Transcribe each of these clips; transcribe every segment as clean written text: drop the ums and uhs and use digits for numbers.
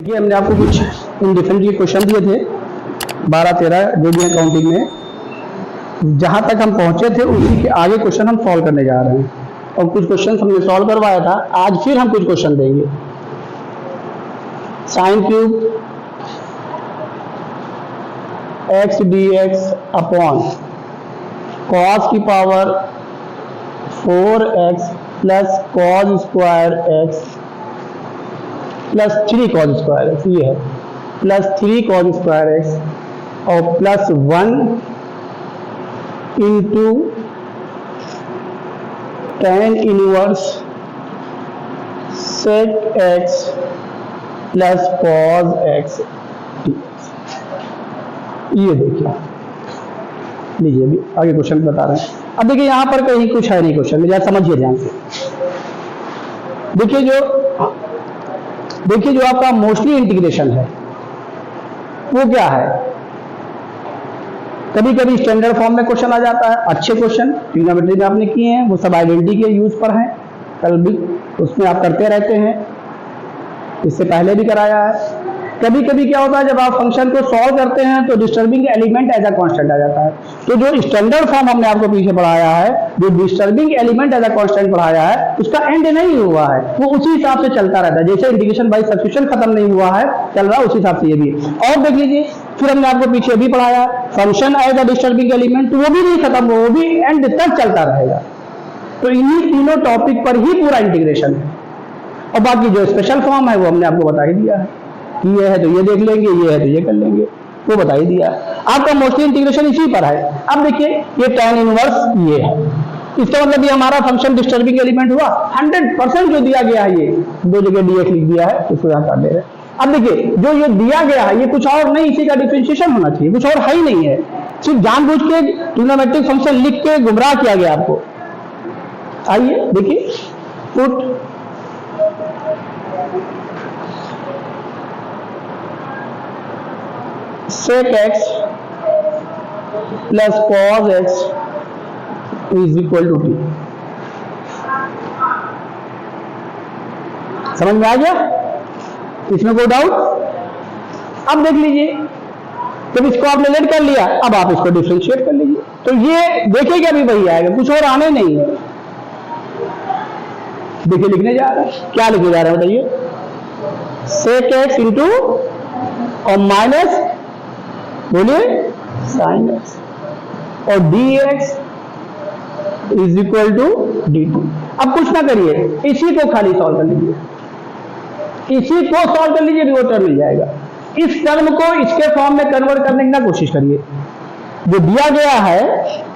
देखिए हमने आपको कुछ इंडिफरेंट के क्वेश्चन दिए थे 12-13 जो भी हैं काउंटिंग में। जहां तक हम पहुंचे थे उसी के आगे क्वेश्चन हम सॉल्व करने जा रहे हैं और कुछ क्वेश्चन हमने सॉल्व करवाया था। आज फिर हम कुछ क्वेश्चन देंगे। Sine cube x d x upon cos की power 4x plus cos square x plus 3 cos square x, ये है प्लस 3 कॉस स्क्वायर एक्स और plus 1 into tan inverse sec x plus cos x dx। ये देखिए, लीजिए अभी आगे question बता रहे हैं। अब देखिए यहाँ पर कहीं कुछ है नहीं क्वेश्चन में, जरा समझिए ध्यान से। देखिए जो आपका मोस्टली इंटीग्रेशन है वो क्या है, कभी कभी स्टैंडर्ड फॉर्म में क्वेश्चन आ जाता है। अच्छे क्वेश्चन ट्रिग्नोमेट्री में आपने किए हैं, वो सब आइडेंटिटी के यूज पर हैं, कल भी उसमें आप करते रहते हैं, इससे पहले भी कराया है। कभी कभी क्या होता है, जब आप फंक्शन को सॉल्व करते हैं तो disturbing element as a constant आ जाता है। तो जो स्टैंडर्ड फॉर्म हमने आपको पीछे पढ़ाया है, जो disturbing element as a constant पढ़ाया है, उसका एंड नहीं हुआ है, वो उसी हिसाब से चलता रहता है। जैसे इंटीग्रेशन बाय सब्स्टिट्यूशन खत्म नहीं हुआ है, चल रहा है उसी हिसाब से ये भी। और देख लीजिए, फिर हमने आपको पीछे भी पढ़ाया function as a disturbing element, वो भी नहीं खत्म, वो भी एंड तक चलता रहेगा। तो इन्हीं तीनों टॉपिक पर ही पूरा इंटीग्रेशन है। और बाकी जो स्पेशल फॉर्म है वो हमने आपको बता ही दिया है कि ये है तो ये देख लेंगे, ये है तो ये कर लेंगे, वो बता ही दिया है। आपका मोस्टली इंटीग्रेशन इसी पर है। अब देखिए ये tan इनवर्स ये है, इसका मतलब ये हमारा फंक्शन डिस्टर्बिंग एलिमेंट हुआ। 100% जो दिया गया है, ये दो जगह dx लिख दिया है, इसको यहाँ काट दे रहे हैं। अब देखिए जो ये दिया गया है ये कुछ और नहीं, इसी का डिफरेंशिएशन होना चाहिए, कुछ और है ही नहीं है। सिर्फ जानबूझ के ट्रिग्नोमेट्रिक फंक्शन लिख के गुमराह किया गया आपको। आइए देखिए, put sec x plus cos x is equal to t। समझ में आ गया? इसमें कोई डाउट? अब देख लीजिए, जब इसको आपने लेट कर लिया, अब आप इसको डिफरेंशिएट कर लीजिए, तो ये देखिएगा भी वही आएगा, कुछ और आने नहीं है। देखिए लिखने जा रहे हैं, क्या लिखने जा रहे हैं बताइए, sec x इंटू और माइनस बोलिए sin x और dx is equal to dt। अब कुछ ना करिए, इसी को खाली सॉल्व कर लीजिए, इसी को सॉल्व कर लीजिए, भी वो टर्म मिल जाएगा। इस टर्म को इसके फॉर्म में कन्वर्ट करने की ना कोशिश करिए। जो दिया गया है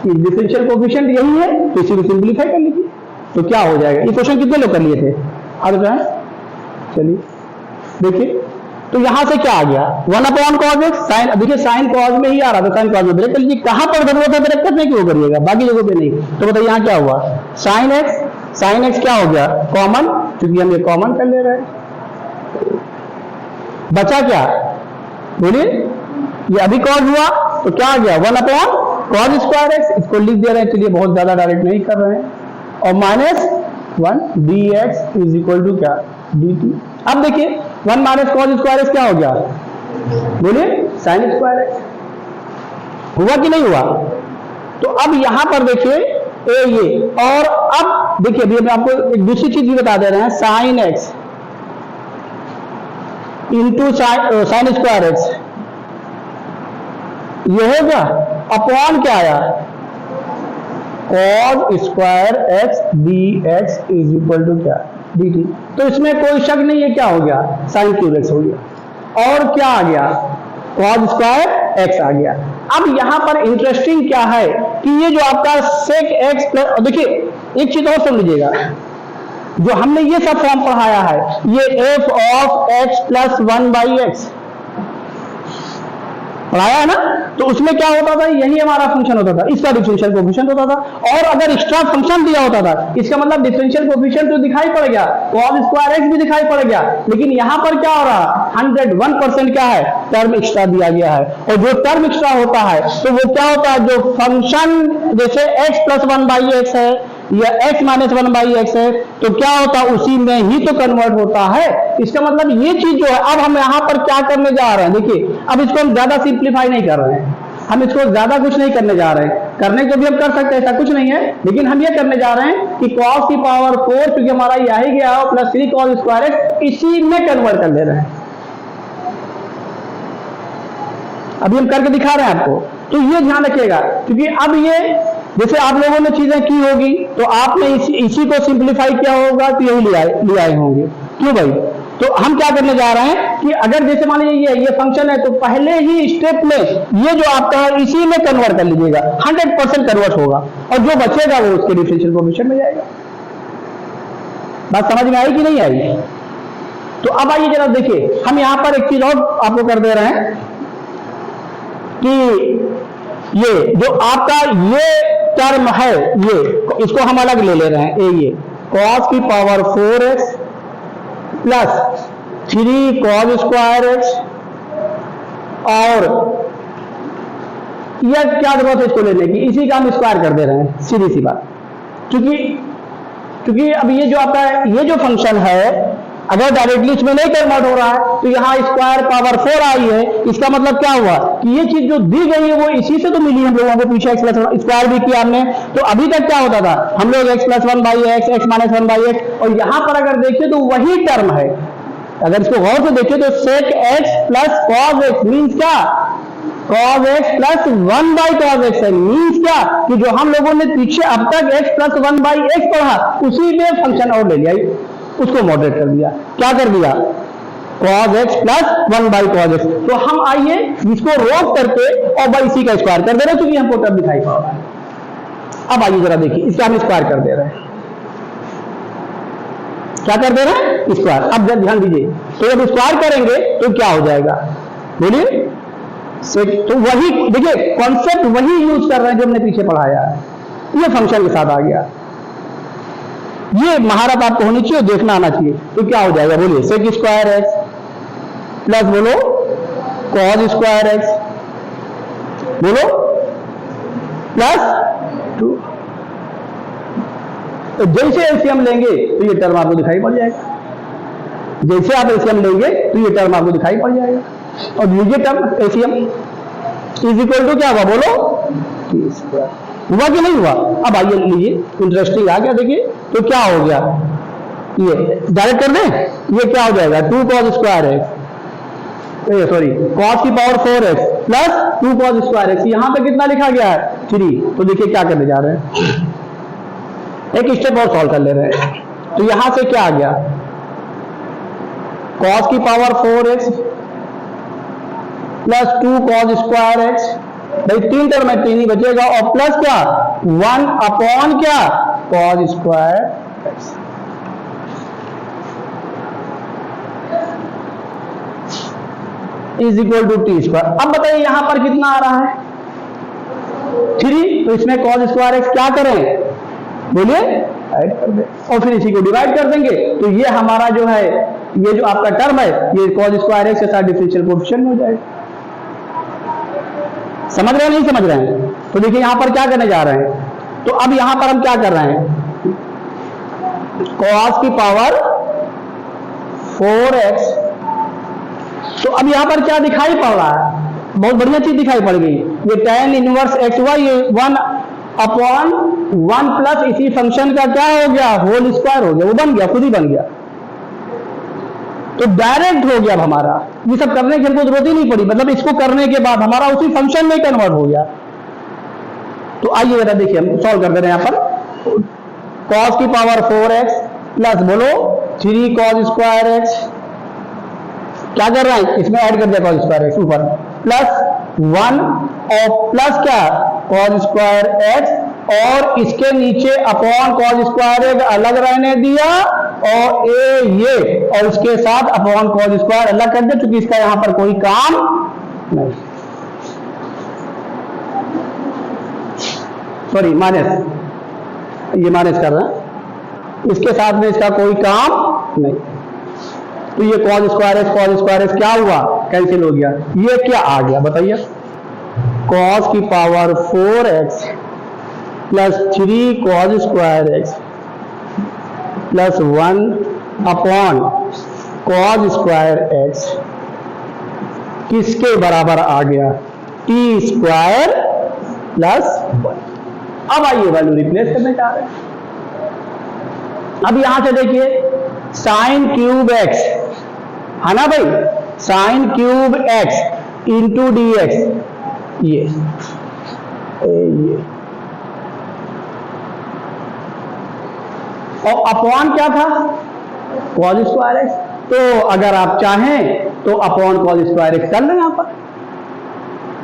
कि डिफरेंशियल कोएफिशिएंट यही है, तो इसी को सिंपलीफाई कर लीजिए, तो क्या हो जाएगा। ये क्वेश्चन कितने लोग कर लिए थे? आप बताएं। चलिए देखिए, तो यहां से क्या आ गया, 1/cos x साइन। देखिए साइन कॉज में ही आ रहा था, साइन कॉज में ब्रेक कर लीजिए। कहां पर जरूरत है ब्रेक करने की वो करिएगा, बाकी जगह पे नहीं। तो बताइए यहां क्या हुआ, साइन x क्या हो गया, कॉमन, क्योंकि हम ये कॉमन कर ले रहे हैं। बचा क्या, बोलिए, ये अभी कॉज हुआ तो क्या आ गया, 1/cos स्क्वायर x। इसको लिख दे रहे हैं, चलिए बहुत ज्यादा डायरेक्ट नहीं कर रहे हैं, और minus 1 dx is equal to क्या, dt। अब देखिए 1 माइनस कॉस स्क्वायर एक्स क्या हो गया, बोलिए साइन स्क्वायर एक्स। हुआ कि नहीं हुआ? तो अब यहां पर देखिए ये, और अब देखिए अभी मैं आपको एक दूसरी चीज भी बता दे रहे हैं, sine X into sine square x, ये हो गया, अपॉन क्या आया, cos square X dx is equal to क्या, dt। तो इसमें कोई शक नहीं है, क्या हो गया, साइन क्यूब एक्स हो गया, और क्या आ गया, cos स्क्वायर एक्स आ गया। अब यहां पर इंटरेस्टिंग क्या है कि ये जो आपका sec x प्लस, देखिए एक चीज और सुन लीजिएगा, जो हमने ये सब फॉर्म पढ़ाया है, ये f of x plus 1/x पढ़ाया है ना, तो उसमें क्या होता था, यही हमारा फंक्शन होता था, इसका डिफरेंशियल कोएफिशिएंट होता था। और अगर एक्स्ट्रा फंक्शन दिया होता था, इसका मतलब डिफरेंशियल कोएफिशिएंट तो दिखाई पड़ गया, cos स्क्वायर एक्स भी दिखाई पड़ गया, लेकिन यहां पर क्या हो रहा, 101% क्या है, टर्म एक्स्ट्रा दिया गया है। और जो टर्म एक्स्ट्रा होता है तो वो क्या होता है, जो फंक्शन जैसे x प्लस 1/x है, यह x माइनस 1/x है, तो क्या होता है उसी में ही तो कन्वर्ट होता है। इसका मतलब ये चीज जो है, अब हम यहाँ पर क्या करने जा रहे हैं, देखिए अब इसको हम ज्यादा सिंप्लीफाई नहीं कर रहे हैं, हम इसको ज्यादा कुछ नहीं करने जा रहे हैं, करने को भी हम कर सकते हैं, ऐसा कुछ नहीं है, लेकिन हम ये करने जा रहे हैं कि cos की पावर 4, क्योंकि हमारा यही गया हो, प्लस 3 cos स्क्वायर x इसी में कन्वर्ट कर ले रहे हैं। अभी हम करके दिखा रहे हैं आपको, तो ये ध्यान रखिएगा, क्योंकि अब ये जैसे आप लोगों ने चीजें की होगी तो आपने इसी को सिंप्लीफाई किया होगा तो यही ले आए होंगे। क्यों भाई? तो हम क्या करने जा रहे हैं कि अगर जैसे मान लीजिए ये फंक्शन है, तो पहले ही स्टेप में ये जो आपका है इसी में कन्वर्ट कर लीजिएगा, 100% कन्वर्ट होगा, और जो बचेगा वो उसके डिफरेंशियल कोएफिशिएंट में जाएगा। बात समझ में आई कि नहीं आई? तो अब आइए जरा देखिए, हम यहां पर एक चीज और आपको कर दे रहे हैं कि ये जो आपका ये टर्म है, ये इसको हम अलग ले ले रहे हैं, ये cos की power 4x plus 3 cos square x, और यह क्या जरूरत है इसको लेने की, इसी का हम स्क्वायर कर दे रहे हैं, सीधी सी बात। क्योंकि अब ये जो आपका ये जो फंक्शन है, अगर डायरेक्टली इसमें नहीं कन्वर्ट हो रहा है तो यहाँ स्क्वायर पावर 4 आई है, इसका मतलब क्या हुआ कि ये चीज जो दी गई है वो इसी से तो मिली हम लोगों को, पीछे x प्लस स्क्वायर भी किया हमने। तो अभी तक क्या होता था, हम लोग x plus 1/x, x minus 1/x, और यहाँ पर अगर देखिए तो वही टर्म है, अगर इसको गौर से देखिए तो sec x plus cos x means क्या, cos x plus 1/cos x है, मीन्स क्या कि जो हम लोगों ने पीछे अब तक x प्लस 1/x पढ़ा उसी में फंक्शन और ले लिया, उसको मॉडरेट कर दिया। क्या कर दिया, cos x plus 1/cos x। तो हम आइए इसको रोक करके और बाई इसी का स्क्वायर कर दे रहे हैं, क्योंकि हमको तब दिखाई पड़ रहा है। अब आइए जरा देखिए, इसका हम स्क्वायर कर दे रहे हैं, क्या कर दे रहे हैं, स्क्वायर। अब जब ध्यान दीजिए, तो जब स्क्वायर करेंगे तो क्या हो जाएगा, बोलिए। तो वही देखिए, कॉन्सेप्ट वही यूज कर रहे हैं जो हमने पीछे पढ़ाया है, ये फंक्शन के साथ आ गया। ये महारत आपको होनी चाहिए, देखना आना चाहिए। तो क्या हो जाएगा, बोलिए, sec स्क्वायर x प्लस बोलो cos स्क्वायर x, बोलो प्लस 2। तो जैसे एलसीएम लेंगे तो ये टर्म आपको दिखाई पड़ जाएगा, जैसे आप एलसीएम लेंगे तो ये टर्म आपको दिखाई पड़ जाएगा। और ये term LCM is equal to क्या हुआ, बोलो t स्क्वायर। हुआ कि नहीं हुआ? अब आइए लीजिए, इंटरेस्टिंग आ गया, देखिए तो क्या हो गया, ये डायरेक्ट कर दें, ये क्या हो जाएगा 2 cos square x, sorry cos की power 4x plus 2 cos square x, यहां पे कितना लिखा गया है 3। तो देखिए क्या करने जा रहे हैं, एक स्टेप और सॉल्व कर ले रहे हैं। तो यहां से क्या आ गया, cos की power 4x plus 2 cos square x, भाई 3 टर्म में 3 ही बचेगा, और प्लस क्या 1 अपॉन क्या cos square x। Is equal to T square. अब बताइए यहां पर कितना आ रहा है 3, तो इसमें cos स्क्वायर x क्या करें, बोलिए ऐड कर दे, और फिर इसी को डिवाइड कर देंगे। तो ये हमारा जो है, ये जो आपका टर्म है, ये cos स्क्वायर x के साथ डिफरेंशियल कोएफिशिएंट हो जाएगा। समझ रहे हैं नहीं समझ रहे हैं? तो देखिए यहां पर क्या करने जा रहे हैं, तो अब यहां पर हम क्या कर रहे हैं, cos की पावर 4x, तो अब यहां पर क्या दिखाई पड़ रहा है, बहुत बढ़िया चीज दिखाई पड़ गई, ये tan inverse xy 1 upon 1 plus इसी फंक्शन का क्या हो गया, होल स्क्वायर हो गया, वो बन गया, खुद ही बन गया। तो डायरेक्ट हो गया अब हमारा, ये सब करने की हमको जरूरत ही नहीं पड़ी, मतलब इसको करने के बाद हमारा उसी फंक्शन में कन्वर्ट हो गया। तो आइए जरा देखिए, हम सॉल्व कर दे रहे हैं यहां पर, cos की पावर 4x प्लस बोलो 3 cos स्क्वायर x, क्या कर रहे हैं, इसमें ऐड कर दिया cos स्क्वायर x ऊपर, प्लस 1 और प्लस क्या cos स्क्वायर x, और इसके नीचे अपॉन cos स्क्वायर x अलग रहने दिया, और ये और इसके साथ अपॉन cos स्क्वायर अलग कर दिया, क्योंकि इसका यहां पर कोई काम नहीं, सॉरी माइनस, ये माइनस कर रहे हैं, इसके साथ में इसका कोई काम नहीं। तो ये cos स्क्वायर x क्या हुआ, कैंसिल हो गया। ये क्या आ गया बताइए, cos की power 4x plus 3 cause square x plus 1 upon cos square x किसके बराबर आ गया? T square plus 1। अब आइए वैल्यू रिप्लेस करने जा रहे हैं। अब यहां से देखिए साइन क्यूब एक्स है ना भाई, sign cube x into D x, ये और अपॉन क्या था? Cause square X. तो अगर आप चाहें तो अपॉन कॉज स्क्वायर एक्स कर लें, यहां पर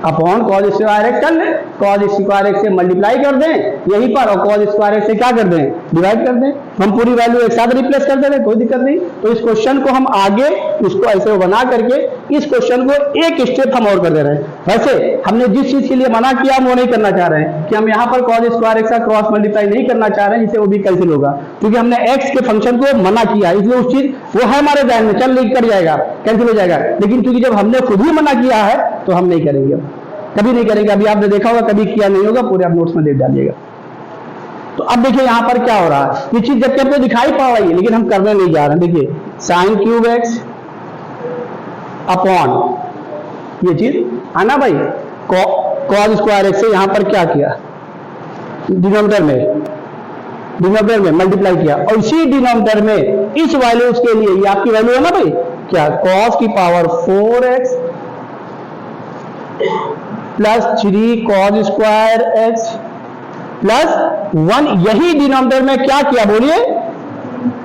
अपॉन कॉज स्क्वायर एक्स कर लें, कॉज स्क्वायर एक्स से मल्टीप्लाई कर दें यहीं पर और कॉज स्क्वायर एक्स से क्या कर दें? डिवाइड कर दें। हम पूरी वैल्यू एक साथ रिप्लेस कर दें, कोई दिक्कत नहीं। तो इस क्वेश्चन को हम आगे इसको ऐसे बना करके इस क्वेश्चन को एक स्टेप हम और कर दे रहे हैं। वैसे हमने जिस चीज के लिए मना किया हम वो नहीं करना चाह रहे हैं कि हम यहाँ पर कॉज स्क्वायर एक्स का क्रॉस मल्टीप्लाई नहीं करना चाह रहे हैं, जिससे वो भी कैंसिल होगा, क्योंकि हमने एक्स के फंक्शन को मना किया, इसलिए उस चीज वो है हमारे ध्यान में, चल लिख कर जाएगा, कैंसिल हो जाएगा। लेकिन क्योंकि जब हमने खुद ही मना किया है तो हम नहीं करेंगे, कभी नहीं करेंगे। अभी आपने देखा होगा, कभी किया नहीं होगा, पूरे आप नोट्स में देख डालिएगा। तो अब देखिए यहां पर क्या हो रहा है, ये चीज जबकि आपको दिखाई पड़ रही है लेकिन हम करने नहीं जा रहे हैं। देखिए साइन क्यूब एक्स अपॉन ये चीज है ना भाई, कॉज स्क्वायर एक्स से यहां पर क्या किया? डिनोमिनेटर में मल्टीप्लाई किया और इसी डिनोमिनेटर में इस वैल्यूज के लिए, ये आपकी वैल्यू है ना भाई, क्या कॉस की power 4x plus 3 cause square x plus 1, यही डिनोमिनेटर में क्या किया बोलिए?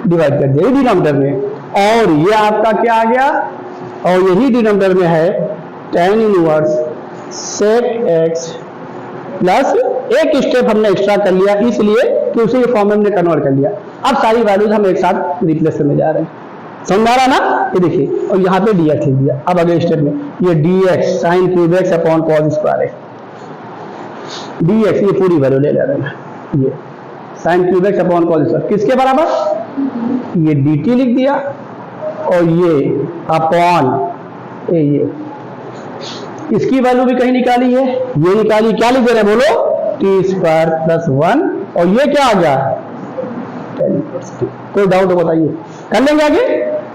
डिवाइड कर दिया डिनोमिनेटर में, और ये आपका क्या आ गया? और यही डिनोमिनेटर में है tan inverse sec x plus एक स्टेप हमने एक्स्ट्रा कर लिया इसलिए कि उसे फॉर्म में हमने कन्वर्ट कर लिया। अब सारी वैल्यूज हम एक साथ रिप्लेस करने जा रहे हैं, समझ आ रहा ना? ये देखिए, और यहाँ पे dx लिख दिया। अब अगले स्टेप में ये dx sign cube X upon cos square X, dx ये पूरी वैल्यू ले रहे हैं, ये sign cube X upon cos square किसके बराबर? ये dt लिख दिया और ये अपॉन ये इसकी वैल्यू भी कहीं निकाली है, ये निकाली, क्या लिख दे रहे हैं बोलो? टी स्क्वायर प्लस 1, और ये क्या आ गया? कोई डाउट हो बताइए, कर लेंगे आगे।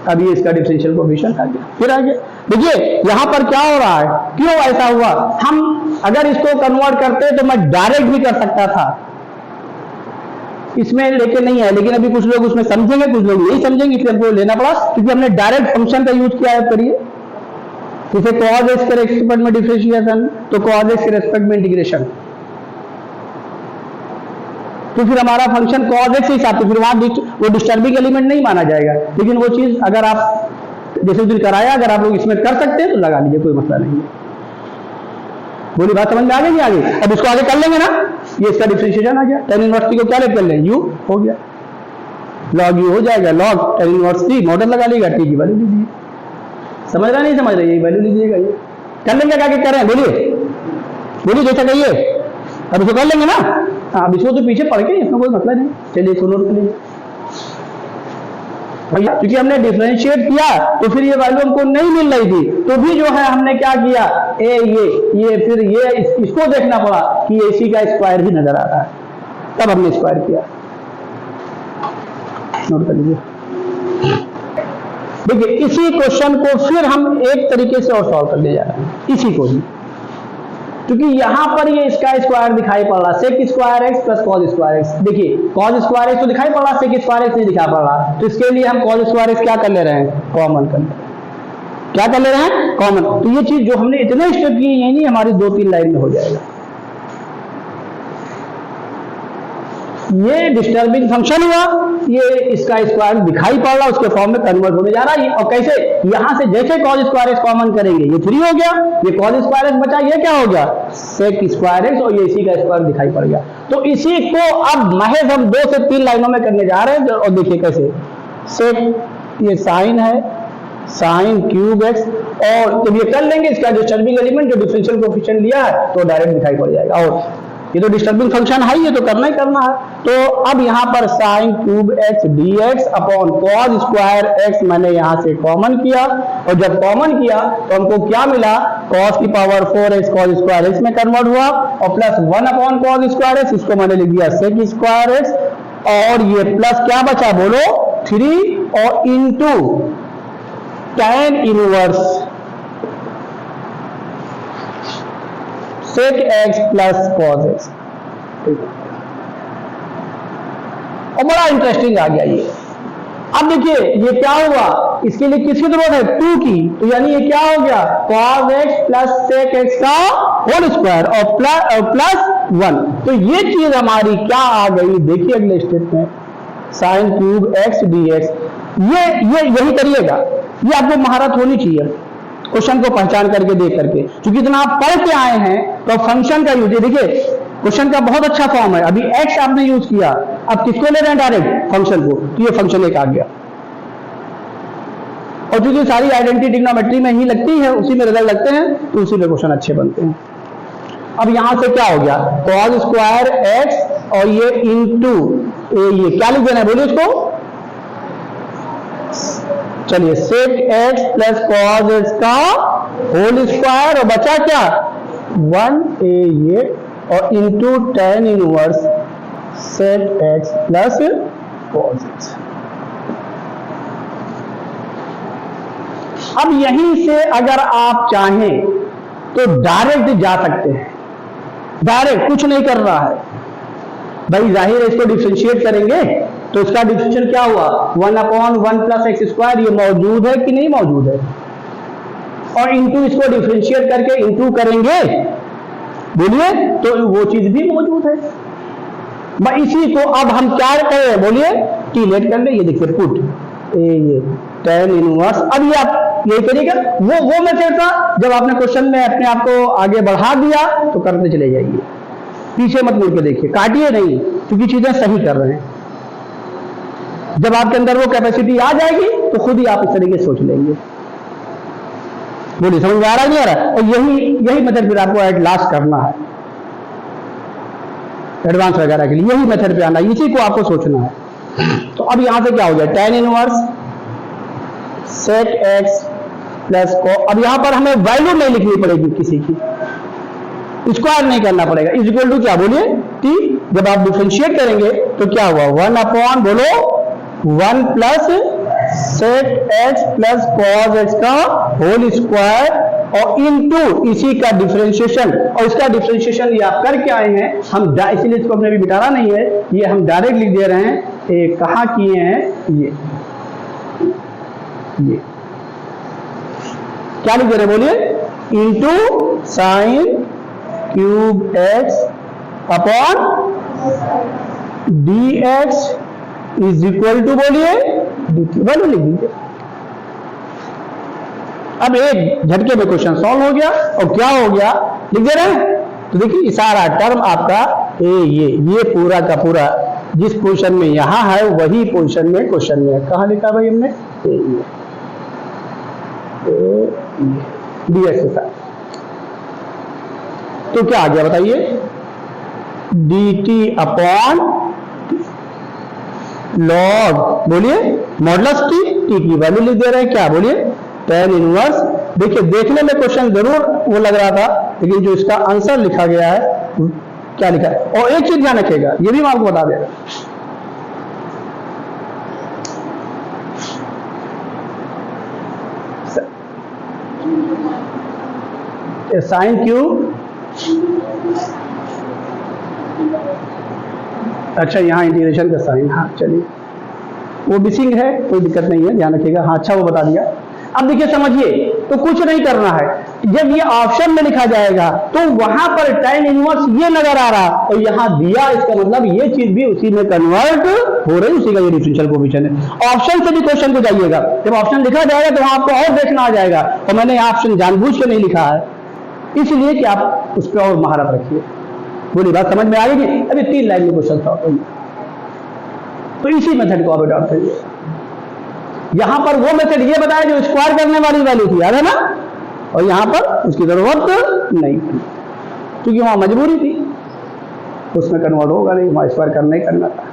अब ये इसका डिफरेंशियल कोएफिशिएंट आ गया। फिर आगे देखिए यहां पर क्या हो रहा है, क्यों ऐसा हुआ? हम अगर इसको कन्वर्ट करते तो मैं डायरेक्ट भी कर सकता था, इसमें लेके नहीं है, लेकिन अभी कुछ लोग उसमें समझेंगे, कुछ लोग नहीं समझेंगे, इसलिए हमको लेना पड़ा, क्योंकि हमने डायरेक्ट फंक्शन का यूज किया है। करिए जैसे cos x के रेस्पेक्ट में डिफरेंशिएशन, तो cos x के रेस्पेक्ट में इंटीग्रेशन, तो फिर हमारा फंक्शन cos x के हिसाब से, फिर वहां वो डिस्टर्बिंग एलिमेंट नहीं माना जाएगा। लेकिन वो चीज अगर आप जैसे उस दिन कराया, अगर आप लोग इसमें कर सकते हैं तो लगा लीजिए, कोई मसला नहीं है। बोली बात समझ में आ गई? आगे अब इसको आगे कर लेंगे ना, ये इसका डिफरेंशिएशन आ गया, tan इनवर्स t को क्या लेकर लें? u हो गया, log u हो जाएगा, log tan inverse t model लगा लीजिएगा, t की वैल्यू लीजिए। समझ रहा नहीं समझ रहा? यही वैल्यू लीजिएगा, ये कर लेंगे। क्या कर रहे हैं बोलिए जैसा कहिए, अब इसको कर लेंगे ना। हाँ, अब इसको तो पीछे पढ़ के इसमें कोई मतलब नहीं, चलिए इसको नोट कर लीजिए भैया, क्योंकि हमने डिफरेंशिएट किया तो फिर ये वैल्यू हमको नहीं मिल रही थी, तो भी जो है हमने क्या किया, ये फिर ये इसको देखना पड़ा कि इसी का स्क्वायर भी नजर आ रहा है, तब हमने स्क्वायर किया। नोट कर लीजिए। देखिए इसी क्वेश्चन को फिर हम एक तरीके से और सॉल्व करने जा रहे हैं, इसी को ही, क्योंकि यहां पर ये इसका स्क्वायर दिखाई पड़ रहा, sec square x plus cos square X. देखिए कॉज स्क्वायर एक्स तो दिखाई पड़ रहा, सेक स्क्वायर एक्स नहीं दिखाई पड़ रहा, तो इसके लिए हम कॉज स्क्वायर एक्स क्या कर ले रहे हैं? कॉमन कर ले रहे हैं। क्या कर ले रहे हैं? कॉमन। तो ये चीज जो हमने इतने स्टेप की, ये नहीं हमारी 2-3 लाइन में हो जाएगा। ये डिस्टर्बिंग फंक्शन हुआ, ये इसका स्क्वायर दिखाई पड़ रहा, उसके फॉर्म में कन्वर्ट होने जा रहा है। और कैसे? यहां से जैसे कॉज स्क्वायर एक्स कॉमन करेंगे, ये 3 हो गया, ये कॉज स्क्वायर एक्स बचा, ये क्या हो गया? सेक स्क्वायर एक्स, और ये इसी का स्क्वायर दिखाई पड़ गया। तो इसी को अब महज हम 2 से 3 लाइनों में करने जा रहे हैं। और देखिए कैसे, सेक ये साइन है, साइन क्यूब एक्स, और जब ये कर लेंगे इसका जो डिस्टर्बिंग एलिमेंट जो डिफरेंशियल कोएफिशिएंट लिया है तो डायरेक्ट दिखाई पड़ जाएगा। और ये तो डिस्टर्बिंग फंक्शन है, ये तो करना ही करना है। तो अब यहाँ पर sign cube x d x upon cos square x मैंने यहाँ से कॉमन किया, और जब कॉमन किया तो हमको क्या मिला, कॉस की power 4x cos square x में कन्वर्ट हुआ, और plus 1 upon cos square x, इसको मैंने लिख दिया सेक स्क्वायर एक्स, और ये प्लस क्या बचा बोलो 3 और into tan inverse sec X plus cos X. और बड़ा इंटरेस्टिंग आ गया ये। अब देखिए ये क्या हुआ, इसके लिए किसकी जरूरत है 2 की, तो यानी ये क्या हो गया cos x plus sec x का होल स्क्वायर और प्लस 1। तो ये चीज हमारी क्या आ गई, देखिए अगले स्टेप में साइन क्यूब x dx। ये यही करिएगा, ये आपको महारत होनी चाहिए क्वेश्चन को पहचान करके देख करके, क्योंकि इतना आप पढ़ के आए हैं तो फंक्शन का यूज, देखिए क्वेश्चन का बहुत अच्छा फॉर्म है। अभी x आपने यूज किया, अब किसको ले रहे हैं डायरेक्ट फंक्शन को, तो ये फंक्शन एक आ गया। और क्योंकि सारी आइडेंटिटी ट्रिग्नोमेट्री में ही लगती है, उसी में रिजल्ट लगते हैं, तो उसी में क्वेश्चन अच्छे बनते हैं। अब यहां से क्या हो गया कॉस स्क्वायर एक्स और ये इंटू ये क्या लिख देना है बोलिए इसको, चलिए sec X plus cos X का होल स्क्वायर, और बचा क्या 1 ये और into tan inverse sec X plus cos X. अब यहीं से अगर आप चाहें तो डायरेक्ट जा सकते हैं, डायरेक्ट कुछ नहीं कर रहा है भाई, जाहिर है इसको डिफरेंशिएट करेंगे तो इसका डिफरेंशियल क्या हुआ 1 अपॉन 1 प्लस एक्स स्क्वायर, ये मौजूद है कि नहीं मौजूद है, और इंटू इसको डिफरेंशिएट करके इंटू करेंगे बोलिए तो वो चीज भी मौजूद है। इसी को अब हम क्या करें बोलिए टी लेट कर ले, ये देखिए पुट ये tan इनवर्स। अब ये आप ये करिएगा, वो मेथड था जब आपने क्वेश्चन में अपने आप को आगे बढ़ा दिया तो करते चले जाइए, पीछे मत मुड़ के देखिए, काटिए नहीं, क्योंकि चीजें सही कर रहे हैं। जब आपके अंदर वो कैपेसिटी आ जाएगी तो खुद ही आप इस तरीके से सोच लेंगे। बोलिए समझ में आ रहा है नहीं आ रहा? और यही मेथड फिर आपको एट लास्ट करना है, एडवांस वगैरह के लिए यही मेथड पे आना है, इसी को आपको सोचना है। तो अब यहां से क्या हो गया tan inverse sec X plus को, अब यहां पर हमें वैल्यू नहीं लिखनी पड़ेगी किसी की, स्क्वायर नहीं करना पड़ेगा, इज इक्वल टू क्या बोलिए t। जब आप डिफरेंशिएट करेंगे तो क्या हुआ 1 अपॉन बोलो 1 plus sec X plus cos X का होल स्क्वायर और इनटू इसी का डिफरेंशिएशन, और इसका डिफरेंशिएशन ये आप करके आए हैं, हम इसीलिए इसको अपने भी मिटाना नहीं है, ये हम डायरेक्ट लिख दे रहे हैं। कहाँ किए हैं ये क्या लिख दे रहे हैं बोलिए into sine cube X upon D X is equal to बोलिए वैल्यू लिख दीजिए। अब एक झटके में क्वेश्चन सॉल्व हो गया, और क्या हो गया लिख दे रहे हैं, तो देखिए सारा टर्म आपका ये पूरा का पूरा जिस पोजीशन में यहां है वही पोजीशन में क्वेश्चन में है। कहां लिखा भाई हमने डीएक्स के साथ, तो क्या आ गया बताइए dt अपॉन लॉग बोलिए मॉडुलस टी की वैल्यू लिख दे रहे हैं क्या बोलिए tan इनवर्स। देखिए देखने में क्वेश्चन जरूर वो लग रहा था, लेकिन जो इसका आंसर लिखा गया है क्या लिखा है। और एक चीज ध्यान रखिएगा, ये भी मैं आपको बता देगा, साइन क्यूब, अच्छा यहाँ इंटीग्रेशन का साइन, हाँ चलिए वो मिसिंग है, कोई दिक्कत नहीं है, ध्यान रखिएगा। हाँ अच्छा वो बता दिया। अब देखिए समझिए, तो कुछ नहीं करना है, जब ये ऑप्शन में लिखा जाएगा तो वहां पर tan इनवर्स ये नजर आ रहा और यहाँ दिया, इसका मतलब ये चीज भी उसी में कन्वर्ट हो रही, उसी का ये डिफरेंशियल कोएफिशिएंट है। ऑप्शन से भी क्वेश्चन को जाइएगा, जब ऑप्शन लिखा जाएगा तो वहां आपको और देखना आ जाएगा, और मैंने ऑप्शन जानबूझ के नहीं लिखा है इसलिए कि आप उस पर और महारत रखिए। बोली बात समझ में आ गई? अभी 3 लाइन में क्वेश्चन था, तो इसी मेथड को आप अडॉप्ट करिए। यहां पर वो मेथड ये बताया जो स्क्वायर करने वाली वैल्यू थी, याद है ना, और यहां पर उसकी जरूरत नहीं थी क्योंकि वहां मजबूरी थी। उसमें कन्वर्ट होगा नहीं, वहाँ स्क्वायर करना ही करना था।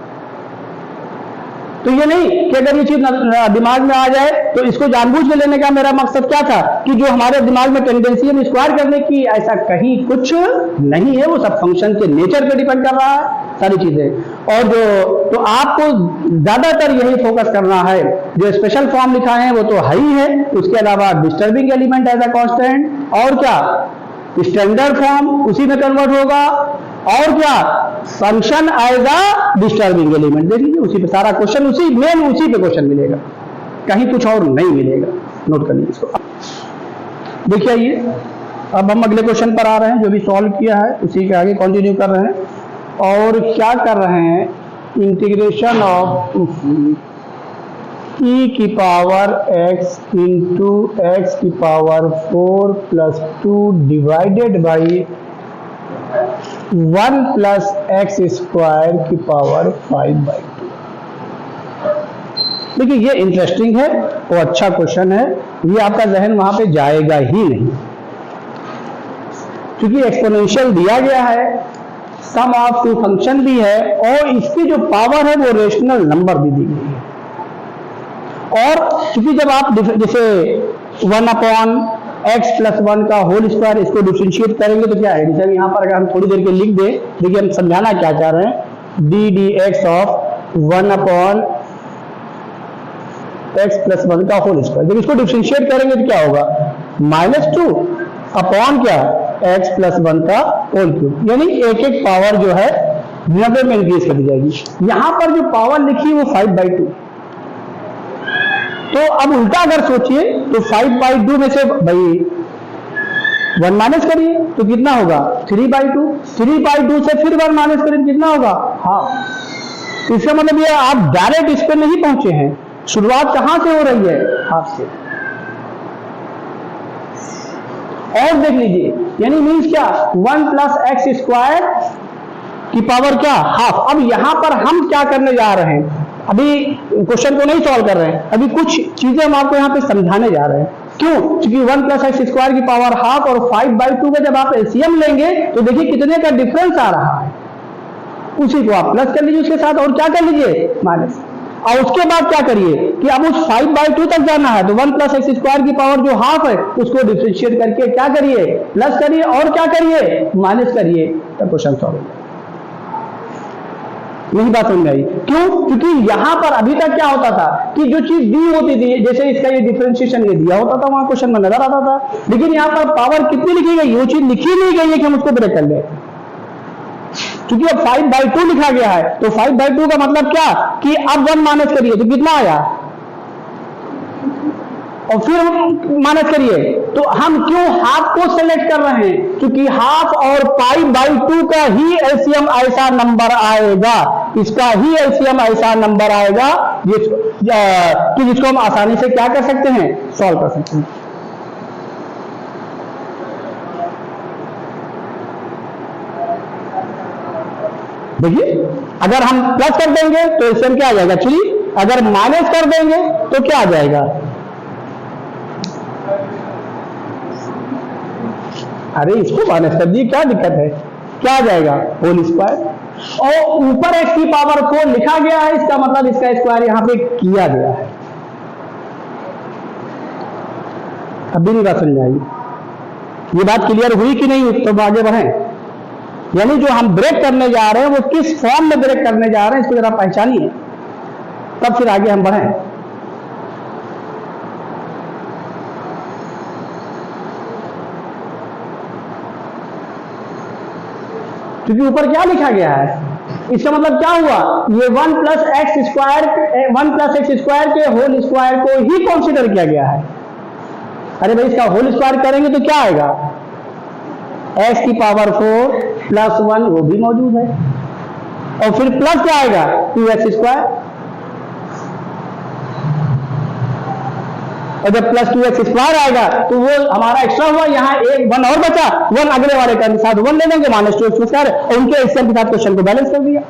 तो ये नहीं कि अगर ये चीज दिमाग में आ जाए तो इसको जानबूझ के लेने का मेरा मकसद क्या था कि जो हमारे दिमाग में टेंडेंसी है स्क्वायर करने की, ऐसा कहीं कुछ नहीं है। वो सब फंक्शन के नेचर पे डिपेंड कर रहा है सारी चीजें। और जो तो आपको ज्यादातर यही फोकस करना है, जो स्पेशल फॉर्म लिखा है वो तो है ही है, उसके अलावा disturbing element as a constant, और क्या स्टैंडर्ड फॉर्म उसी में कन्वर्ट होगा, और क्या function as a disturbing element. देख लीजिए उसी पे सारा क्वेश्चन, उसी पे क्वेश्चन मिलेगा, कहीं कुछ और नहीं मिलेगा। नोट कर लीजिए इसको। देखिए ये अब हम अगले क्वेश्चन पर आ रहे हैं, जो भी सॉल्व किया है उसी के आगे कंटिन्यू कर रहे हैं। और क्या कर रहे हैं, इंटीग्रेशन ऑफ e की पावर x इंटू एक्स की power 4 plus 2 divided by 1 plus x square की पावर 5/2। देखिए ये इंटरेस्टिंग है और अच्छा क्वेश्चन है, ये आपका जहन वहां पे जाएगा ही नहीं, क्योंकि एक्सपोनेंशियल दिया गया है, सम ऑफ टू फंक्शन भी है, और इसकी जो पावर है वो रेशनल नंबर भी दी गई है। और क्योंकि जब आप जैसे 1/x प्लस 1 का होल स्क्वायर इसको डिफरेंशिएट करेंगे तो क्या है, जैसे यहाँ पर अगर हम थोड़ी देर के लिख दें, देखिए हम समझाना क्या चाह रहे हैं, ddx ऑफ 1/x प्लस 1 का होल स्क्वायर, जब इसको डिफरेंशिएट करेंगे तो क्या होगा, -2 अपॉन क्या x प्लस 1 का होल क्यूब, यानी एक एक पावर जो है 90 में इंक्रीज कर दी जाएगी। यहां पर जो पावर लिखी वो 5/2। तो अब उल्टा अगर सोचिए तो 5/2 में से भाई 1 माइनस करिए तो कितना होगा 3/2, 3/2 से फिर 1 माइनस करिए कितना होगा हाफ। इसका मतलब ये आप डायरेक्ट इस पर नहीं पहुंचे हैं, शुरुआत कहां से हो रही है, हाफ से। और देख लीजिए यानी मीन्स क्या 1 प्लस एक्स स्क्वायर की पावर क्या हाफ। अब यहां पर हम क्या करने जा रहे हैं, अभी क्वेश्चन को नहीं सॉल्व कर रहे हैं, अभी कुछ चीजें हम आपको यहाँ पे समझाने जा रहे हैं। क्यों, क्योंकि 1 प्लस एक्स स्क्वायर की पावर हाफ और 5/2 का जब आप एलसीएम लेंगे तो देखिए कितने का डिफरेंस आ रहा है, उसी को आप प्लस कर लीजिए उसके साथ, और क्या कर लीजिए माइनस। और उसके बाद क्या करिए कि अब उस 5/2 तक जाना है, तो 1 प्लस एक्स स्क्वायर की पावर जो हाफ है उसको डिफरेंशिएट करके क्या करिए, प्लस करिए, और क्या करिए माइनस करिए, तब क्वेश्चन सॉल्व हो। यही बात समझ में आई। क्यों, क्योंकि यहां पर अभी तक क्या होता था कि जो चीज दी होती थी, जैसे इसका ये डिफरेंशिएशन ये दिया होता था वहां क्वेश्चन में नजर आता था, लेकिन यहां पर पावर कितनी लिखी गई, वो चीज लिखी नहीं गई है कि हम उसको ब्रेक कर ले। क्योंकि अब 5/2 लिखा गया है, तो 5/2 का मतलब क्या कि अब 1 माइनस करिए तो कितना आया, और फिर माइनस करिए। तो हम क्यों हाफ को सेलेक्ट कर रहे हैं, क्योंकि हाफ और 5/2 का ही एलसीएम ऐसा नंबर आएगा, इसका ही एलसीएम ऐसा नंबर आएगा कि जिसको हम आसानी से क्या कर सकते हैं, सॉल्व कर सकते हैं। देखिए अगर हम प्लस कर देंगे तो एलसीएम क्या आ जाएगा 3, अगर माइनस कर देंगे तो क्या आ जाएगा, अरे इसको माइनस कर दिए क्या दिक्कत है, क्या आ जाएगा होल स्क्वायर। और ऊपर x की पावर 4 लिखा गया है, इसका मतलब इसका स्क्वायर यहां पे किया गया है। अभी नहीं बात समझ आई, ये बात क्लियर हुई कि नहीं, तो आगे बढ़े। यानी जो हम ब्रेक करने जा रहे हैं वो किस फॉर्म में ब्रेक करने जा रहे हैं इसको जरा पहचानिए, तब फिर आगे हम बढ़ें। क्योंकि ऊपर क्या लिखा गया है, इसका मतलब क्या हुआ, ये 1 प्लस एक्स स्क्वायर के होल स्क्वायर को ही कंसीडर किया गया है। अरे भाई इसका होल स्क्वायर करेंगे तो क्या आएगा, एक्स की पावर 4 प्लस 1 वो भी मौजूद है, और फिर प्लस क्या आएगा 2x स्क्वायर, और जब प्लस 2x स्क्वायर आएगा तो वो हमारा एक्स्ट्रा हुआ, यहाँ एक 1 और बचा, 1 अगले वाले का साथ 1 ले लेंगे, -2x स्क्वायर, और उनके एलसीएम के साथ क्वेश्चन को बैलेंस कर दिया।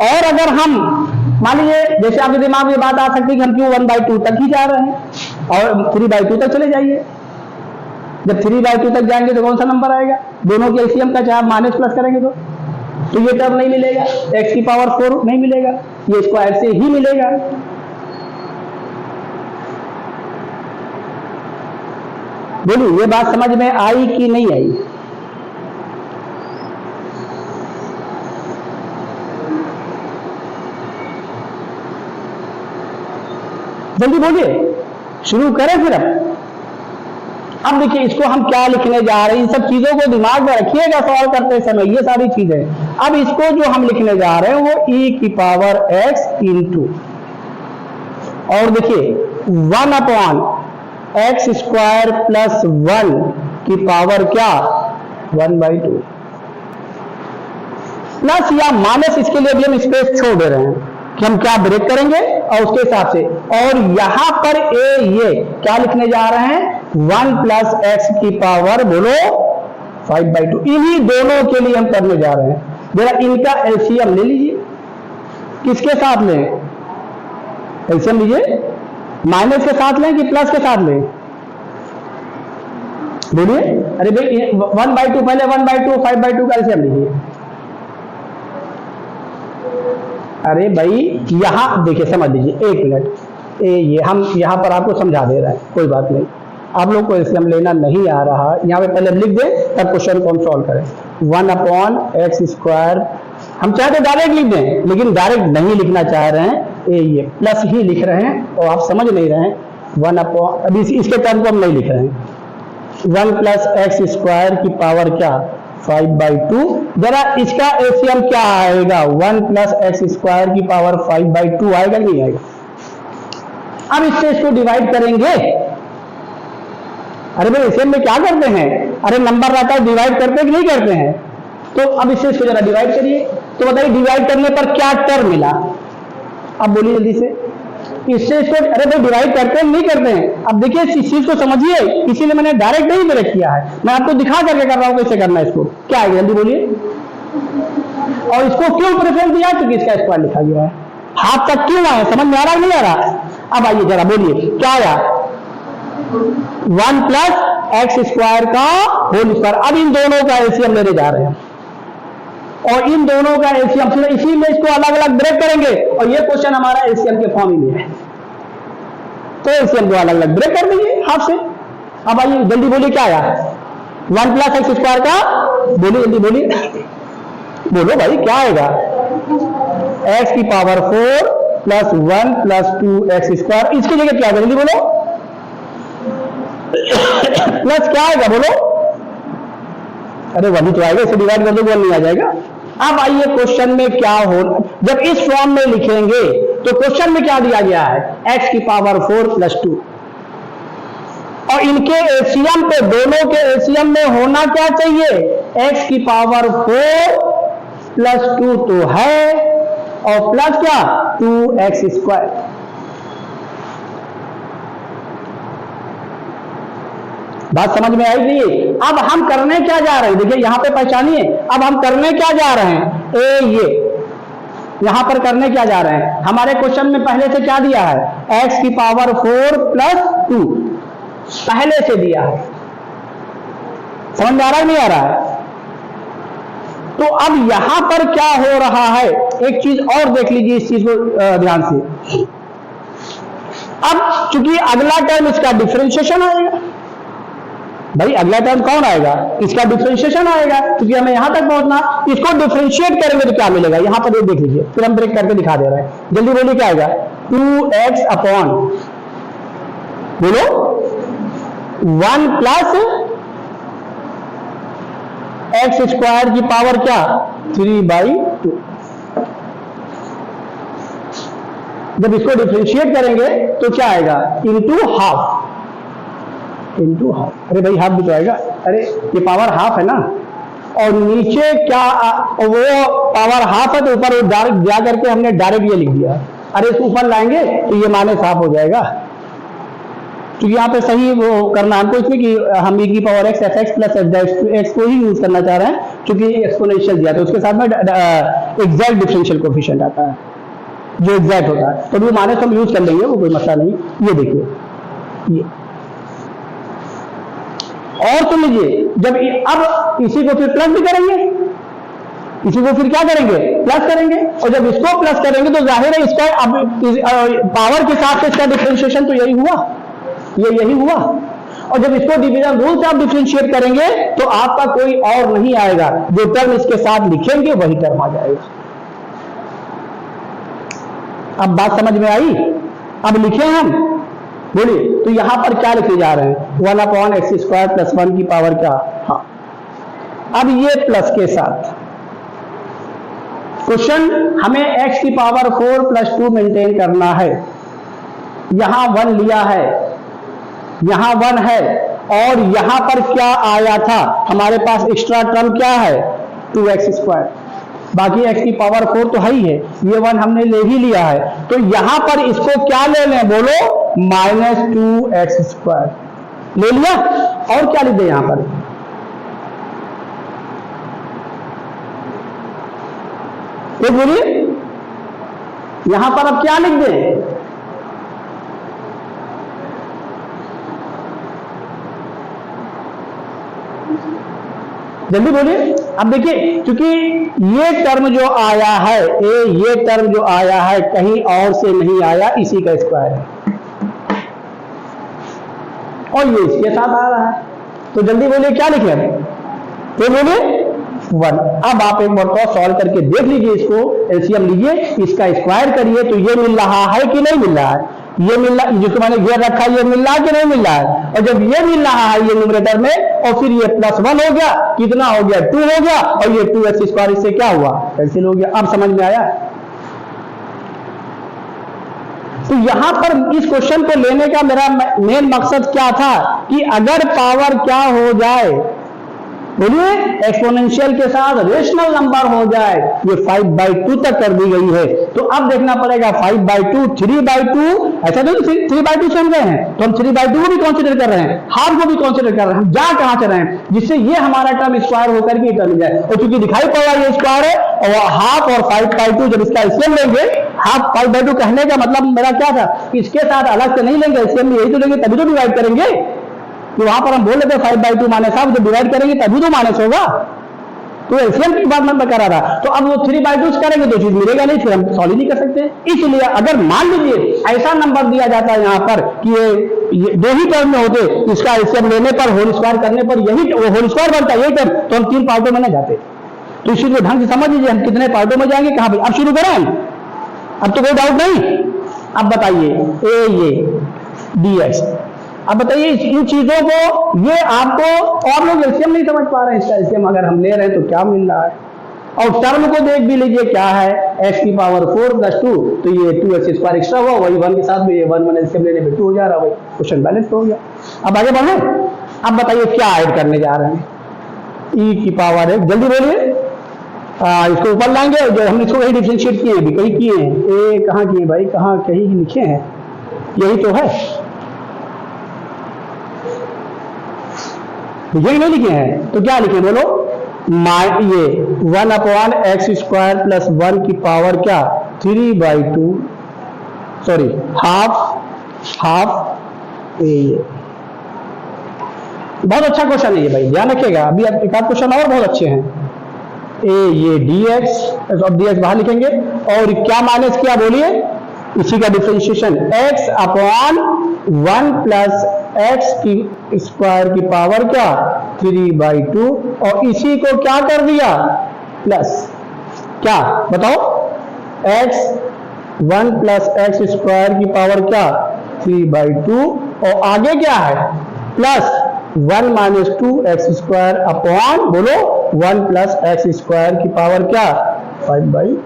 और अगर हम मान लीजिए, जैसे आपके दिमाग में बात आ सकती है कि हम क्यों 1/2 तक ही जा रहे हैं, और 3/2 तक चले जाइए। जब 3/2 तक जाएंगे तो कौन सा नंबर आएगा? दोनों के एलसीएम का, चाहे आप माइनस प्लस करेंगे तो ये टर्म नहीं मिलेगा, x की पावर 4 नहीं मिलेगा, ये स्क्वायर से ही मिलेगा। बोलिए ये बात समझ में आई कि नहीं आई? जल्दी बोलिए, शुरू करें फिर। अब देखिए इसको हम क्या लिखने जा रहे हैं, इन सब चीजों को दिमाग में रखिएगा सवाल करते समय, ये सारी चीजें। अब इसको जो हम लिखने जा रहे हैं वो e की पावर x इंटू, और देखिए 1/x स्क्वायर प्लस 1 की पावर क्या 1/2, प्लस या माइनस, इसके लिए भी हम स्पेस छोड़ दे रहे हैं कि हम क्या ब्रेक करेंगे और उसके हिसाब से। और यहां पर ये क्या लिखने जा रहे हैं 1 + x की पावर बोलो 5/2। इन्हीं दोनों के लिए हम करने जा रहे हैं। जरा इनका एलसीएम ले लीजिए। किसके साथ लें एलसीएम? लीजिए माइनस के साथ लें कि प्लस के साथ लें? बोलिए। अरे भाई 1/2 पहले 1/2 5/2 का एलसीएम लीजिए। अरे भाई यहां देखिए, समझ लीजिए, एक मिनट, ये हम यहां पर आपको समझा दे रहा है, कोई बात नहीं। आप लोग को एलसीएम लेना नहीं आ रहा, यहाँ पे पहले लिख दें तब क्वेश्चन को हम सॉल्व करें। 1/x स्क्वायर, हम चाहे तो डायरेक्ट लिख दें, लेकिन डायरेक्ट नहीं लिखना चाह रहे हैं, ये प्लस ही लिख रहे हैं और आप समझ नहीं रहे हैं। 1/, अभी इसके टर्म को हम नहीं लिख रहे हैं। 1 + x स्क्वायर की पावर क्या 5/2। जरा इसका एलसीएम क्या आएगा? 1 + x स्क्वायर की पावर 5/2 आएगा नहीं आएगा? अब इससे इसको डिवाइड करेंगे। अरे भाई एलसीएम में क्या करते हैं? अरे नंबर रहता है, डिवाइड करते कि नहीं करते हैं? तो अब इससे इसको जरा डिवाइड करिए, तो बताइए डिवाइड करने पर क्या टर्म मिला? अब बोलिए जल्दी से। इससे इसको, अरे भाई डिवाइड करते हैं नहीं करते हैं? अब देखिए इस चीज को समझिए, इसीलिए मैंने डायरेक्ट नहीं ब्रेक किया है, मैं आपको दिखा करके कर रहा हूं कैसे करना है इसको। क्या है जल्दी बोलिए। और इसको क्यों प्रेफरेंस दिया? क्योंकि इसका स्क्वायर लिखा गया है। हाथ तक क्यों आया? समझ में आ रहा है नहीं आ रहा? अब आइए जरा बोलिए क्या आया? 1 + x स्क्वायर का होल स्क्वायर। अब इन दोनों का एलसीएम लेने जा रहे हैं और इन दोनों का एलसीएम, इसीलिए इसको अलग अलग ब्रेक करेंगे और ये क्वेश्चन हमारा एलसीएम के फॉर्म में है, तो एलसीएम को अलग अलग ब्रेक कर देंगे हाथ से। अब आइए जल्दी बोलिए क्या आया? 1 + x स्क्वायर का, बोलिए जल्दी बोलिए, बोलो भाई क्या आएगा? x की पावर 4 + 1 + 2x स्क्वायर। इसकी जगह क्या आएगा जल्दी बोलो? प्लस क्या आएगा बोलो? अरे वही तो आएगा, इसे डिवाइड कर दो 1 नहीं आ जाएगा। अब आइए क्वेश्चन में क्या हो, जब इस फॉर्म में लिखेंगे तो क्वेश्चन में क्या दिया गया है? x की पावर 4 + 2, और इनके एलसीएम पे, दोनों के एलसीएम में होना क्या चाहिए? x की पावर 4 + 2 तो है, और प्लस क्या 2x स्क्वायर। बात समझ में आई नहीं? अब हम करने क्या जा रहे हैं? देखिए यहां पे पहचानिए, अब हम करने क्या जा रहे हैं? ये यहां पर करने क्या जा रहे हैं? हमारे क्वेश्चन में पहले से क्या दिया है? x की पावर 4 + 2 पहले से दिया है। समझ में आ रहा है नहीं आ रहा है? तो अब यहां पर क्या हो रहा है, एक चीज और देख लीजिए, इस चीज को ध्यान से। अब चूंकि अगला टर्म इसका डिफरेंशिएशन आएगा, भाई अगला टर्म कौन आएगा? इसका डिफरेंशिएशन आएगा, क्योंकि हमें यहां तक पहुंचना। इसको डिफरेंशिएट करेंगे तो क्या मिलेगा? यहां पर ये देख लीजिए, फिर हम ब्रेक करके दिखा दे रहे हैं। जल्दी बोलिए क्या आएगा? 2x अपॉन, बोलो 1 + x स्क्वायर की पावर क्या 3/2। जब इसको डिफरेंशिएट करेंगे तो क्या आएगा? Into half. अरे भाई हाफ भी तो आएगा, अरे ये पावर हाफ है ना, और नीचे क्या वो पावर हाफ है तो ऊपर वो डायरेक्ट जा करके हमने डायरेक्ट ये लिख दिया। अरे इसको ऊपर लाएंगे तो ये माइनस हाफ हो जाएगा, क्योंकि यहाँ पे सही वो करना हमको इसमें कि हम e की पावर x fx + x को ही यूज करना चाह रहे हैं, क्योंकि एक्सपोनेंशियल दिया तो उसके साथ में एग्जैक्ट डिफरेंशियल कोएफिशिएंट आता है जो एग्जैक्ट होता है, तो वो माइनस हम यूज कर लेंगे, वो कोई मसला नहीं। ये देखिए, ये और सुन लीजिए, जब अब इसी को फिर प्लस भी करेंगे, इसी को फिर क्या करेंगे, प्लस करेंगे, और जब इसको प्लस करेंगे तो जाहिर है इसका अब पावर के साथ इसका डिफरेंशिएशन तो यही हुआ, ये यही हुआ। और जब इसको डिवीजन रूल से आप डिफरेंशिएट करेंगे तो आपका कोई और नहीं आएगा, जो टर्म इसके साथ लिखेंगे वही टर्म आ जाएगा। अब बात समझ में आई? अब लिखे हम, बोलिए, तो यहां पर क्या लिखे जा रहे हैं, 1/x² + 1 की पावर क्या, हाँ। अब ये प्लस के साथ क्वेश्चन, हमें x की पावर 4 + 2 मेंटेन करना है। यहां 1 लिया है, यहां 1 है, और यहां पर क्या आया था, हमारे पास एक्स्ट्रा टर्म क्या है, 2x², बाकी x की पावर 4 तो है ही है, ये 1 हमने ले ही लिया है, तो यहां पर इसको क्या ले लें, बोलो, -2x² ले लिया। और क्या लिख दे यहां पर, तो बोलिए यहां पर अब क्या लिख दें, जल्दी बोलिए। अब देखिए, क्योंकि ये टर्म जो आया है, ये टर्म जो आया है कहीं और से नहीं आया, इसी का स्क्वायर है, और ये इसके साथ आ रहा है, तो जल्दी बोलिए क्या लिखे, तो बोलिए 1। अब आप एक बार सॉल्व करके देख लीजिए, इसको एलसीएम लीजिए, इसका स्क्वायर करिए, तो ये मिल रहा है कि नहीं मिल रहा है, ये मिल रहा, जिसको मैंने घेर रखा है ये मिल रहा है कि नहीं मिल रहा है, और जब ये मिल रहा है ये न्यूमरेटर में, और फिर ये +1 हो गया, कितना हो गया, 2 हो गया, और ये 2x² इससे क्या हुआ, कैंसिल हो गया। अब समझ में आया? तो यहां पर इस क्वेश्चन को लेने का मेरा मेन मकसद क्या था, कि अगर पावर क्या हो जाए, बोलिए, एक्सपोनेंशियल के साथ रेशनल नंबर हो जाए, ये 5/2 तक कर दी गई है, तो अब देखना पड़ेगा 5/2, 3/2, ऐसा तो 3/2 से हम गए हैं, तो हम 3/2 को भी कंसीडर कर रहे हैं, हाफ को भी कंसीडर कर रहे हैं, हम जा कहां से रहे हैं, जिससे ये हमारा टर्म स्क्वायर होकर के टर्म जाए, और चूंकि दिखाई पड़ रहा है ये स्क्वायर है, और हाफ और 5/2 जब इसका एलसीएम लेंगे, हाफ 5/2 कहने का मतलब मेरा क्या था, इसके साथ अलग से नहीं लेंगे, एलसीएम यही तो लेंगे, तभी तो डिवाइड करेंगे, तो वहां पर हम बोल लेते हैं 5/2 माइनस हाफ, जब डिवाइड करेंगे तभी तो माइनस होगा, तो एलसीएम की बात मैं कर रहा था। तो अब वो 3/2 करेंगे तो चीज मिलेगा नहीं, फिर हम सॉल्व ही नहीं कर सकते। इसलिए अगर मान लीजिए ऐसा नंबर दिया जाता है यहाँ पर कि ये 2 ही टर्म में होते, इसका एलसीएम लेने पर, होल स्क्वायर करने पर यही होल स्क्वायर बनता है ये टर्म, तो हम 3 पार्टों में न जाते। तो इसी को ढंग से समझ लीजिए, हम कितने पार्टों में जाएंगे, कहां पर। अब शुरू करें, अब तो कोई डाउट नहीं। अब बताइए ये dx, अब बताइए इन चीजों को, ये आपको, और लोग एलसीएम नहीं समझ पा रहे हैं, इसका एलसीएम अगर हम ले रहे हैं तो क्या मिल रहा है, और टर्म को देख भी लीजिए क्या है, x की पावर 4 + 2, तो ये 2x² एक्स्ट्रा हुआ, वही 1 के साथ में ये 1 एलसीएम लेने पे 2 हो जा रहा, वही क्वेश्चन बैलेंस हो गया। अब आगे बढ़े, अब बताइए क्या ऐड करने जा रहे हैं, e की पावर 1, जल्दी बोलिए, इसको ऊपर लाएंगे, जो हमने इसको कहीं डिफरेंशिएट किए हैं, कहीं किए हैं, ए कहाँ किए भाई, कहाँ कहीं लिखे हैं, यही तो है, ये नहीं लिखे हैं, तो क्या लिखे बोलो, ये 1/x² + 1 की पावर क्या, 3/2, सॉरी हाफ ये बहुत अच्छा क्वेश्चन है ये भाई, ध्यान रखिएगा। अभी एक आध क्वेश्चन और बहुत अच्छे हैं, ये dx, अब dx बाहर लिखेंगे, और क्या माइनस क्या, बोलिए, इसी का डिफरेंशिएशन, x/1 + x² की पावर क्या, 3/2, और इसी को क्या कर दिया, प्लस, क्या बताओ, x1 + x² की पावर क्या, 3/2, और आगे क्या है, प्लस 1 - 2x² बोलो 1 + x² की पावर क्या, 5/2,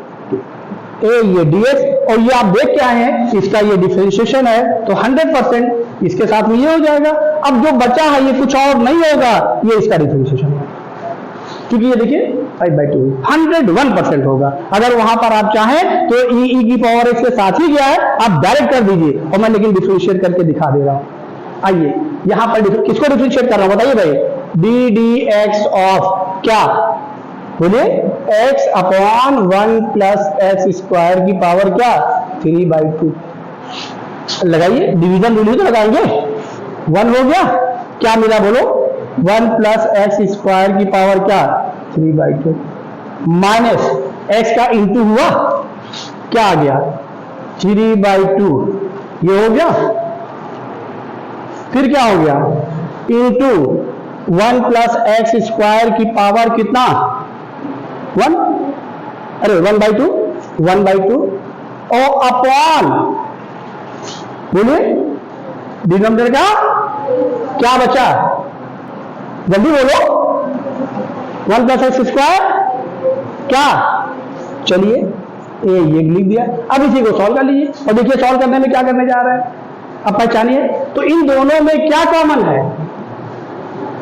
ये dx, और ये आप देख क्या है, इसका ये डिफरेंशिएशन है, तो 100% इसके साथ में ये हो जाएगा। अब जो बचा है ये कुछ और नहीं होगा, ये इसका डिफरेंशिएशन है, क्योंकि ये देखिए 5/2 101% होगा। अगर वहां पर आप चाहें तो e की पावर x के साथ ही गया है, आप डायरेक्ट कर दीजिए, और मैं लेकिन डिफरेंशिएट करके दिखा दे रहा हूं। आइए यहां पर किसको डिफरेंशिएट कर रहा हूं, बताइए भाई, ddx ऑफ क्या, बोलिए, x/1 + x² की पावर क्या, 3/2, लगाइए, डिवीजन रूल तो लगाएंगे, 1 हो गया, क्या मिला बोलो, 1 प्लस एक्स स्क्वायर की पावर क्या 3/2 माइनस एक्स का इंटू हुआ क्या आ गया 3/2 ये हो गया। फिर क्या हो गया इंटू 1 प्लस एक्स स्क्वायर की पावर कितना 1 अरे 1/2 और अपॉन बोलिए डिनोमिनेटर का क्या बचा जल्दी बोलो 1 प्लस एक्स स्क्वायर क्या चलिए ये लिख दिया। अब इसी को सॉल्व कर लीजिए और देखिए सॉल्व करने में क्या करने जा रहे हैं अब पहचानिए। तो इन दोनों में क्या कॉमन है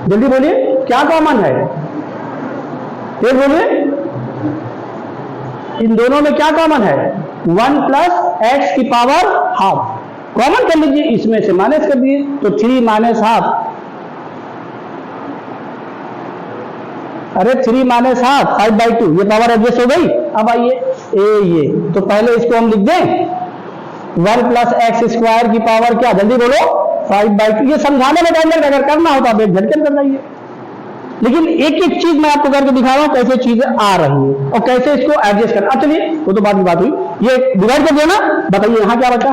जल्दी बोलिए क्या कॉमन है ये बोलिए इन दोनों में क्या कॉमन है 1 प्लस एक्स की पावर हाफ कॉमन कर लीजिए इसमें से माइनस कर दीजिए तो 3 माइनस हाफ अरे 3 माइनस हाफ 5/2 ये पावर एडजस्ट हो गई। अब आइए ये तो पहले इसको हम लिख दें 1 प्लस एक्स स्क्वायर की पावर क्या जल्दी बोलो 5/2 ये समझाने में टाइम अगर करना होता आप एक झटके कर जाइए लेकिन एक एक चीज मैं आपको करके दिखा रहा हूं कैसे चीजें आ रही है और कैसे इसको एडजस्ट करना। चलिए वो तो बाद की बात हुई ये डिवाइड कर दिया ना बताइए यहां क्या बचा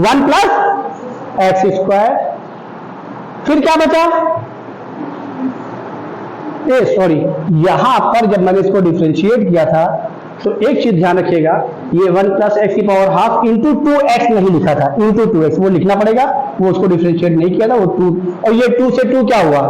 1 प्लस एक्स स्क्वायर फिर क्या बचा सॉरी यहां पर जब मैंने इसको डिफरेंशिएट किया था तो एक चीज ध्यान रखिएगा ये 1 प्लस एक्स की पावर हाफ इंटू 2x नहीं लिखा था इंटू 2x वो लिखना पड़ेगा वो उसको डिफरेंशिएट नहीं किया था वो 2 और ये 2 से 2 क्या हुआ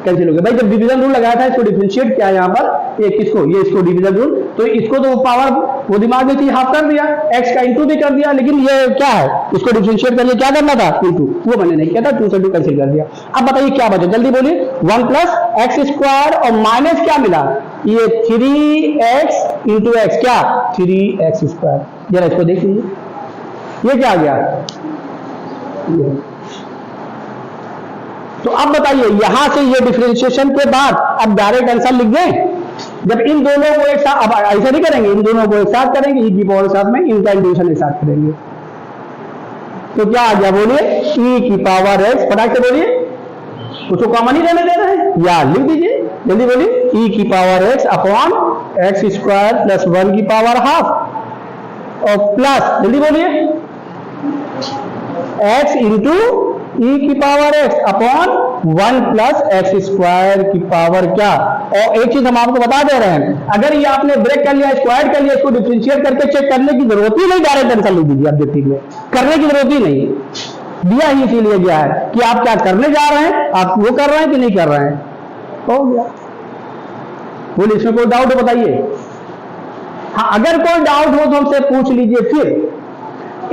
कैंसिल हो गया। भाई जब डिवीजन रूल लगाया था इसको डिफरेंशिएट किया यहाँ पर ये किसको ये इसको डिवीजन रूल तो इसको तो पावर वो दिमाग में थी हाफ कर दिया x का इंटू भी कर दिया लेकिन ये क्या है इसको डिफरेंशिएट करके क्या करना था इंटू वो मैंने नहीं किया था 2 से 2 कैंसिल कर दिया। अब बताइए क्या बचा जल्दी बोलिए 1 प्लस एक्स स्क्वायर और माइनस क्या मिला ये 3x इंटू एक्स क्या 3x स्क्वायर जरा इसको देख लीजिए ये क्या आ गया तो अब बताइए यहां से ये डिफरेंशिएशन के बाद अब डायरेक्ट आंसर लिख दें जब इन दोनों को एक साथ अब ऐसा नहीं करेंगे इन दोनों को एक साथ करेंगे ई की पावर साथ में इनका इंटीग्रेशन एक साथ करेंगे तो क्या आ गया बोलिए ई की पावर एक्स फटाक से बोलिए उसको कॉमन ही रहने दे रहे हैं या लिख दीजिए जल्दी बोलिए ई की power x upon x square plus 1 की पावर हाफ और प्लस जल्दी बोलिए एक्स इंटू ई की power x upon 1 plus x square की पावर क्या। और एक चीज हम आपको बता दे रहे हैं अगर ये आपने ब्रेक कर लिया स्क्वायर कर लिया इसको डिफरेंशिएट करके चेक करने की जरूरत ही नहीं डायरेक्ट आंसर लिख दीजिए ऑब्जेक्टिव में करने की जरूरत ही नहीं दिया ही इसीलिए गया है कि आप क्या करने जा रहे हैं आप वो कर रहे हैं कि नहीं कर रहे हैं हो गया। बोलिए इसमें कोई डाउट हो बताइए हाँ अगर कोई डाउट हो तो हमसे पूछ लीजिए। फिर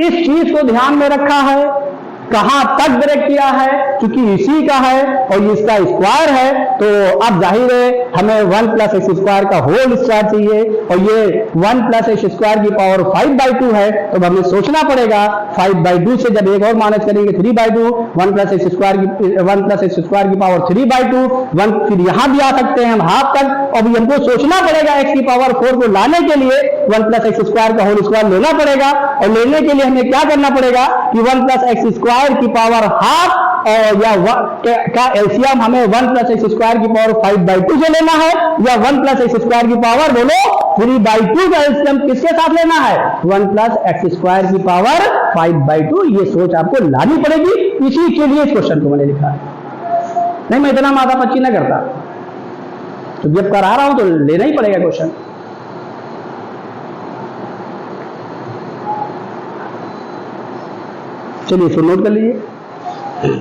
इस चीज को ध्यान में रखा है कहां तक ब्रेक किया है क्योंकि इसी का है और इसका स्क्वायर है तो अब जाहिर है हमें 1 प्लस एक्स स्क्वायर का होल स्क्वायर चाहिए और ये 1 प्लस एक्स स्क्वायर की पावर 5/2 है तो हमें सोचना पड़ेगा 5/2 से जब एक और माइनस करेंगे 3/2 1 प्लस एक्स स्क्वायर की पावर 3/2 1 फिर यहां भी आ सकते हैं हम हाफ तक और हमको सोचना पड़ेगा एक्स की पावर 4 को लाने के लिए 1 प्लस एक्स स्क्वायर का होल स्क्वायर लेना पड़ेगा और लेने के लिए हमें क्या करना पड़ेगा कि 1 प्लस एक्स स्क्वायर की पावर हाफ और या का एलसीएम हमें 1 प्लस एक्स स्क्वायर की पावर 5/2 से लेना है या 1 प्लस एक्स स्क्वायर की पावर बोलो 3/2 का एलसीएम किसके साथ लेना है 1 प्लस एक्स स्क्वायर की पावर 5/2 ये सोच आपको लानी पड़ेगी। इसी के लिए इस क्वेश्चन को मैंने लिखा है नहीं मैं इतना माथा पच्ची ना करता तो जब करा रहा हूं तो लेना ही पड़ेगा क्वेश्चन। चलिए इसको नोट कर लीजिए।